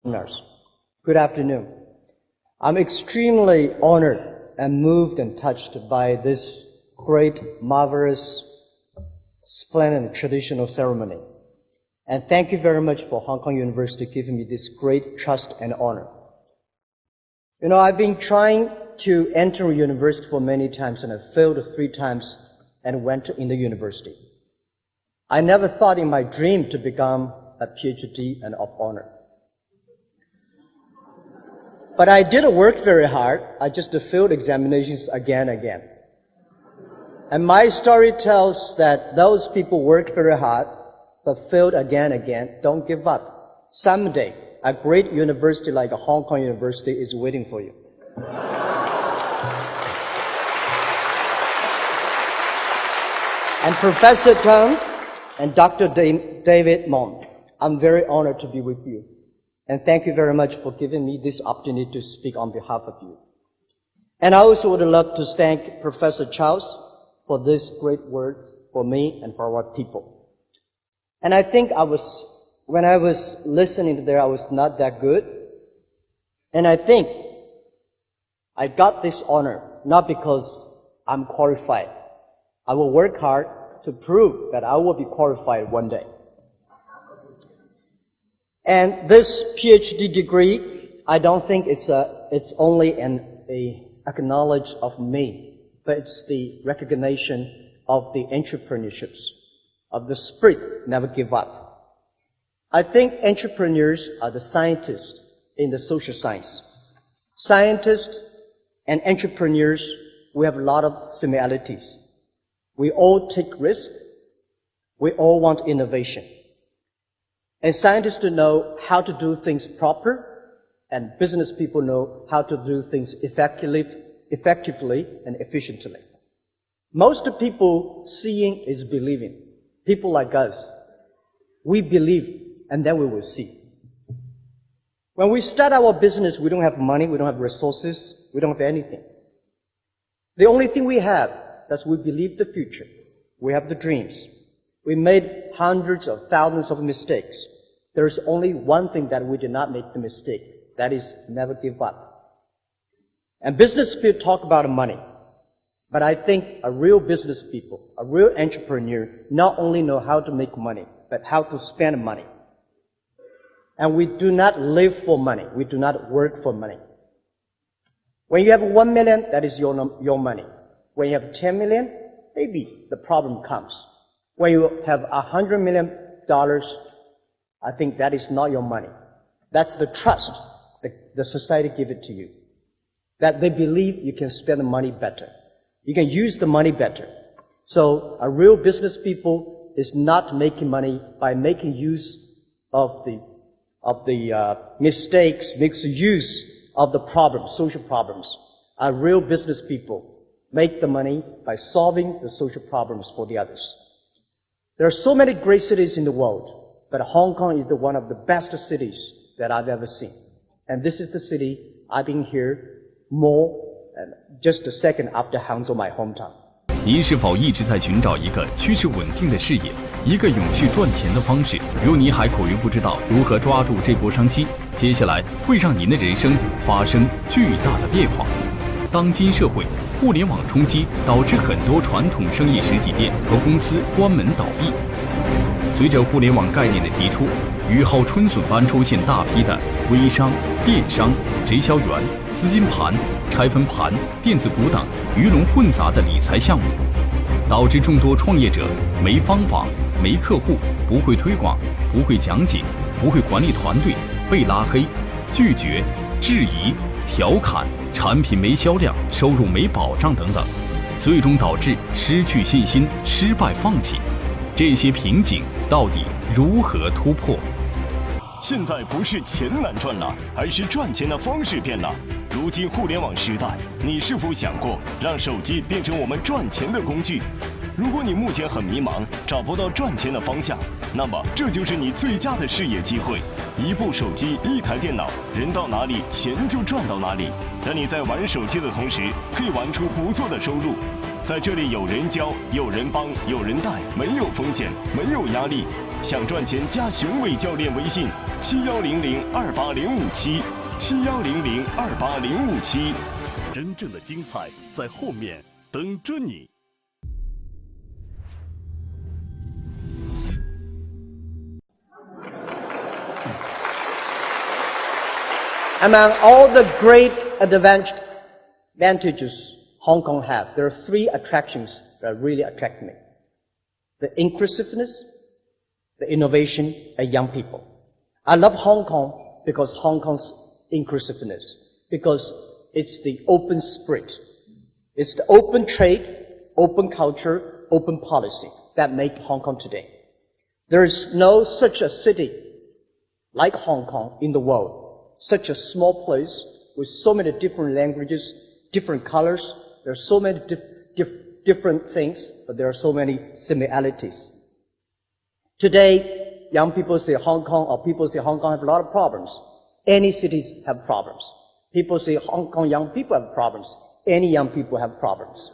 Listeners, good afternoon. I'm extremely honored and moved and touched by this great, marvelous, splendid traditional ceremony. And thank you very much for Hong Kong University giving me this great trust and honor. You know, I've been trying to enter a university for many times, and I failed 3 times and went in the university. I never thought in my dream to become a PhD and of honor. But I did work very hard. I just failed examinations again and again. And my story tells that those people work very hard, but failed again and again. Don't give up. Someday, a great university like Hong Kong University is waiting for you. And Professor Tang and Dr. David Mong, I'm very honored to be with you. And thank you very much for giving me this opportunity to speak on behalf of you. And I also would love to thank Professor Charles for these great words for me and for our people. And I think when I was listening to there, I was not that good. And I think I got this honor not because I'm qualified. I will work hard to prove that I will be qualified one day. And this PhD degree, I don't think it's only an acknowledge of me, but it's the recognition of the entrepreneurships, of the spirit never give up. I think entrepreneurs are the scientists in the social science. Scientists and entrepreneurs, we have a lot of similarities. We all take risks. We all want innovation. And scientists know how to do things proper, and business people know how to do things effectively and efficiently. Most people seeing is believing. People like us, we believe, and then we will see. When we start our business, we don't have money, we don't have resources, we don't have anything. The only thing we have is we believe the future. We have the dreams. We made hundreds of thousands of mistakes. There is only one thing that we did not make the mistake. That is, never give up. And business people talk about money. But I think a real business people, a real entrepreneur, not only know how to make money, but how to spend money. And we do not live for money. We do not work for money. When you have 1 million, that is your money. When you have 10 million, maybe the problem comes. When you have $100 million, I think that is not your money. That's the trust that the society give it to you. That they believe you can spend the money better. You can use the money better. So a real business people is not making money by making use of the mistakes, makes use of the problems, social problems. A real business people make the money by solving the social problems for the others. There are so many great cities in the world, but Hong Kong is one of the best cities that I've ever seen. And this is the city I've been here more than just a second after Hangzhou, my hometown. 您是否一直在寻找一个趋势稳定的事业，一个永续赚钱的方式？如你还苦于不知道如何抓住这波商机，接下来会让您的人生发生巨大的变化。当今社会，互联网冲击导致很多传统生意实体店和公司关门倒闭。随着互联网概念的提出，雨后春笋般出现大批的微商、电商、直销员、资金盘、拆分盘、电子股等鱼龙混杂的理财项目，导致众多创业者没方法、没客户、不会推广、不会讲解、不会管理团队，被拉黑、拒绝、质疑、调侃，产品没销量、收入没保障等等，最终导致失去信心、失败放弃。这些瓶颈到底如何突破？现在不是钱难赚了，而是赚钱的方式变了。如今互联网时代，你是否想过让手机变成我们赚钱的工具？如果你目前很迷茫，找不到赚钱的方向，那么这就是你最佳的事业机会。一部手机，一台电脑，人到哪里，钱就赚到哪里。让你在玩手机的同时，可以玩出不错的收入。在这里有人教，有人帮，有人带，没有风险，没有压力。想赚钱加雄伟教练微信7100280577，7100280557，真正的精彩在后面等着你。Among all the great advantages Hong Kong have, there are three attractions that really attract me. The inclusiveness, the innovation, and young people. I love Hong Kong because Hong Kong's inclusiveness, because it's the open spirit. It's the open trade, open culture, open policy that make Hong Kong today. There is no such a city like Hong Kong in the world. Such a small place with so many different languages, different colors. There are so many different things, but there are so many similarities. Today, young people say Hong Kong, or people say Hong Kong have a lot of problems. Any cities have problems. People say Hong Kong young people have problems. Any young people have problems.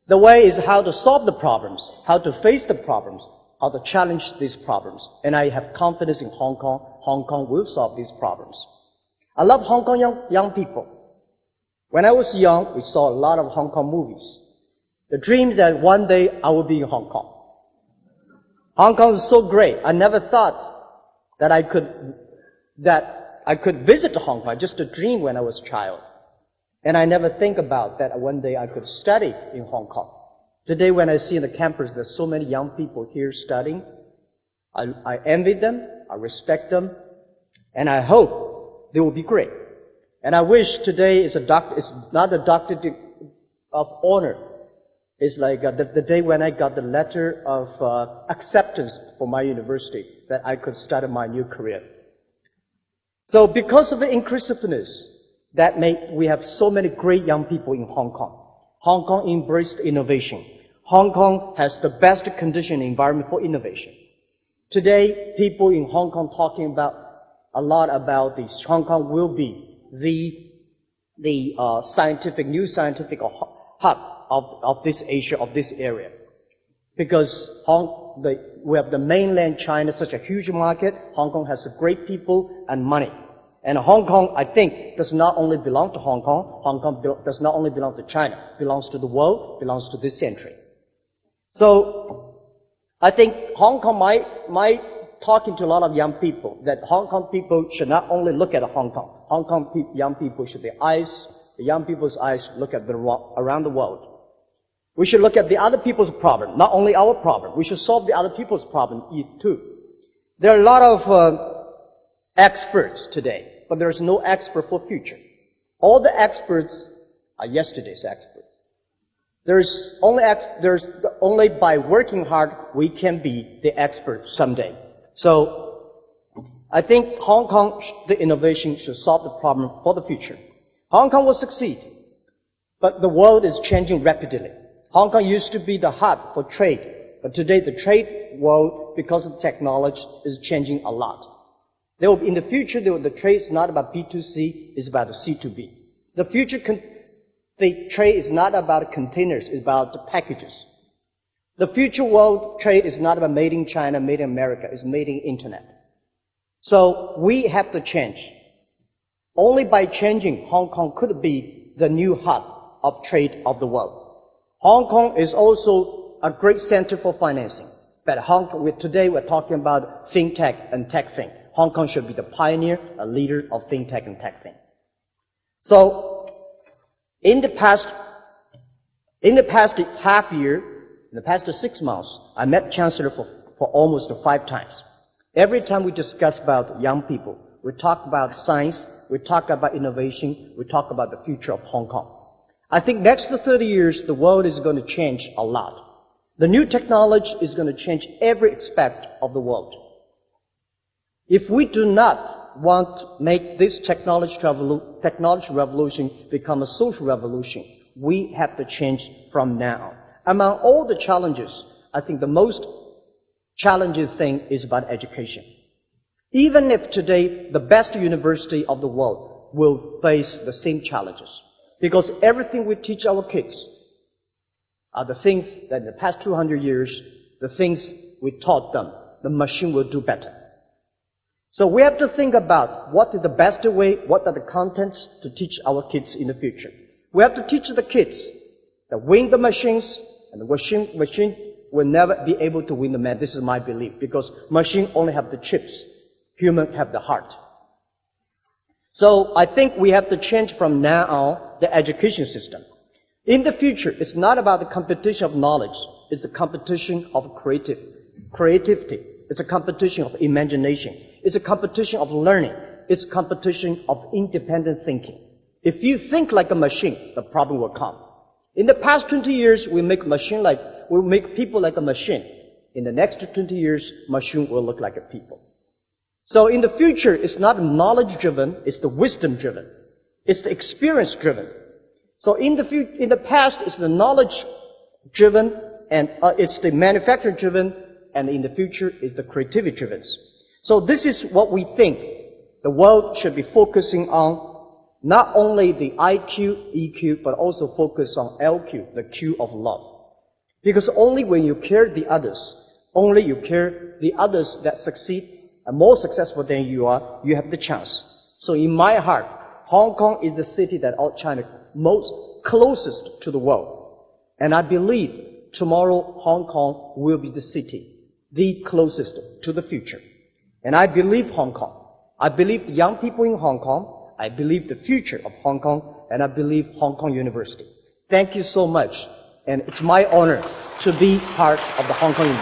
The way is how to solve the problems, how to face the problems, how to challenge these problems. And I have confidence in Hong Kong. Hong Kong will solve these problems. I love Hong Kong young people. When I was young, we saw a lot of Hong Kong movies. The dream that one day I will be in Hong Kong. Hong Kong is so great. I never thought that I could visit Hong Kong, just a dream when I was a child. And I never think about that one day I could study in Hong Kong. Today when I see in the campus there's so many young people here studying, I envy them, I respect them, and I hope they will be great. And I wish today is not a doctorate of honor. It's like the day when I got the letter of acceptance for my university that I could start my new career. So because of the inclusiveness that we have so many great young people in Hong Kong. Hong Kong embraced innovation. Hong Kong has the best condition environment for innovation. Today, people in Hong Kong talking a lot about this. Hong Kong will be the new scientific hub of this Asia, of this area. Because we have the mainland China, such a huge market. Hong Kong has great people and money. And Hong Kong, I think, does not only belong to Hong Kong. Hong Kong does not only belong to China. It belongs to the world, belongs to this century. So, I think Hong Kong might talking to a lot of young people that Hong Kong people should not only look at Hong Kong. Hong Kong young people should the young people's eyes look at around the world. We should look at the other people's problem, not only our problem. We should solve the other people's problem too. There are a lot of experts today, but there is no expert for future. All the experts are yesterday's experts. There's only by working hard we can be the expert someday. So I think Hong Kong, the innovation should solve the problem for the future. Hong Kong will succeed, but the world is changing rapidly. Hong Kong used to be the hub for trade, but today the trade world, because of technology, is changing a lot. In the future, the trade is not about B2C, it's about C2B. The future, the trade is not about containers, it's about the packages. The future world trade is not about made in China, made in America, it's made in internet. So we have to change. Only by changing, Hong Kong could be the new hub of trade of the world. Hong Kong is also a great center for financing. But today we're talking about fintech and techfin. Hong Kong should be the pioneer, a leader of fintech and techfin. So, in the past half year, in the past 6 months, I met Chancellor for almost 5 times. Every time we discuss about young people, we talk about science, we talk about innovation, we talk about the future of Hong Kong. I think next 30 years, the world is going to change a lot. The new technology is going to change every aspect of the world. If we do not want to make this technology revolution become a social revolution, we have to change from now. Among all the challenges, I think the most challenging thing is about education. Even if today the best university of the world will face the same challenges, because everything we teach our kids are the things that in the past 200 years, the things we taught them the machine will do better. So we have to think about what is the best way, what are the contents to teach our kids in the future. We have to teach the kids that win the machines, and the machine will never be able to win the man. This is my belief, because machine only have the chips, human have the heart. So I think we have to change from now on the education system. In the future, it's not about the competition of knowledge, it's the competition of creativity. It's a competition of imagination. It's a competition of learning. It's a competition of independent thinking. If you think like a machine, the problem will come. In the past 20 years, we make people like a machine. In the next 20 years, machine will look like a people. So in the future, it's not knowledge-driven, it's the wisdom-driven. It's the experience-driven. So in the past, it's the knowledge-driven, and it's the manufacturing-driven, and in the future, it's the creativity-driven. So this is what we think the world should be focusing on, not only the IQ, EQ, but also focus on LQ, the Q of love. Because only when you care the others, only you care the others that succeed and more successful than you are, you have the chance. So in my heart, Hong Kong is the city that out China most closest to the world. And I believe tomorrow Hong Kong will be the city, the closest to the future. And I believe Hong Kong. I believe the young people in Hong Kong. I believe the future of Hong Kong, and I believe Hong Kong University. Thank you so much, and it's my honor to be part of the Hong Kong University.